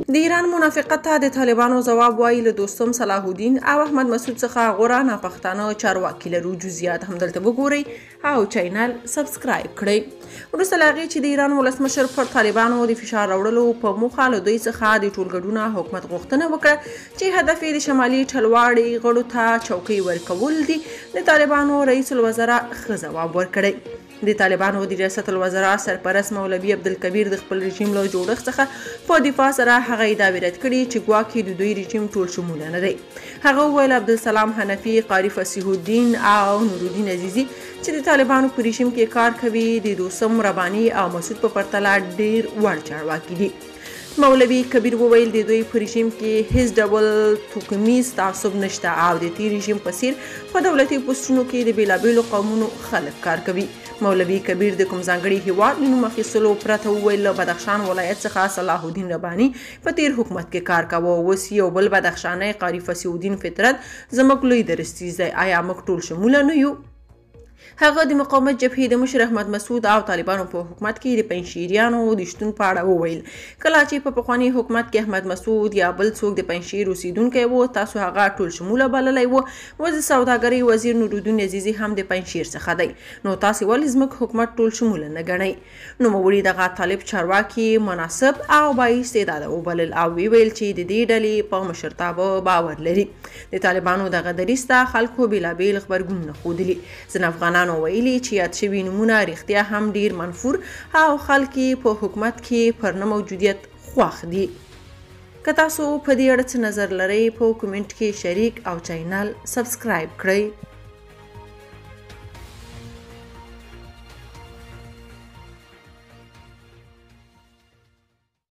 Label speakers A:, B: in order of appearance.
A: د ایران منافقت ته د طالبانو ځواب وایي له دوستم صلاح الدین او احمد مسعود څخه غوره ناپښتانه چارواکي لرو. جزئیات همدلته وګورئ او چینل سبسکرایب کړئ. وروسته له هغې چې د ایران ولسمشر پر طالبانو د فشار راوړلو په موخه له دوی څخه د ټولګډونه حکومت غوښتنه وکړه چې هدف یې د شمالي ټلواړې غړو ته چوکۍ ورکول دي، د طالبانو رئیس الوزرا ښه ځواب ورکړی. د طالبانو د ریاست الوزرا سرپرست مولوي عبدالکبیر د خپل رژیم له جوړښت څخه په دفاع سره هغه ادعا رد کړي چې ګواکې د دوی رژیم ټول شموله نه دی. هغه وویل عبدالسلام حنفي، قاری فصیح الدین او نورالدین عزیزي چې د طالبانو په رژیم کې کار کوي د دوستم رباني او مسعود په پرتله ډیر وړ چارواکي دي. مولوي کبیر وویل د دوی په رژیم کې هیڅ ډول توکمیز تعصب نشته او د تیر رژیم په څیر په دولتي پوسټونو کې د بیلابیلو قومونو خلک کار کوي. مولوي کبیر د کوم ځانګړي هیواد له نوم اخیستلو پرته وویل له بدخشان ولایت څخه صلاح الدین رباني په تیر حکومت کې کار کاوه. اوس یو بل بدخشانی قاری فصیح الدین فطرت زموږ لوی درستیز دی. آیا موږ ټول شموله نه یو؟ هغه د مقاومت جبهې د مشر احمد مسعود او طالبانو په حکومت کې د پنجشیریانو د شتون په اړه وویل. کله چې په پخواني حکومت کې احمد مسعود یا بل څوک د پنجشیر اوسیدونکی و، تاسو هغه ټول شموله بللی و. اوس د سوداګرۍ وزیر نورالدین عزیزي هم د پنجشیر څخه دی. نو تاسې ولې زموږ حکومت ټول شموله نه ګڼئ؟ نوموړي دغه طالب چارواکي مناسب او بااستعداده وبلل او ویل چې د دې ډلې په مشرتابه باور لري. د طالبانو دغه دریځ ته خلکو بیلابیل غبرګونونه ښودلي. ځینې افغانان ویلي چې یاد شوي نومونه رښتیا هم ډیر منفور او خلک په حکومت کې پر نه موجودیت خوښ دي. که تاسو په دې اړه څه نظر لرئ په کومنټ کې شریک او چینل سبسکرایب کړئ.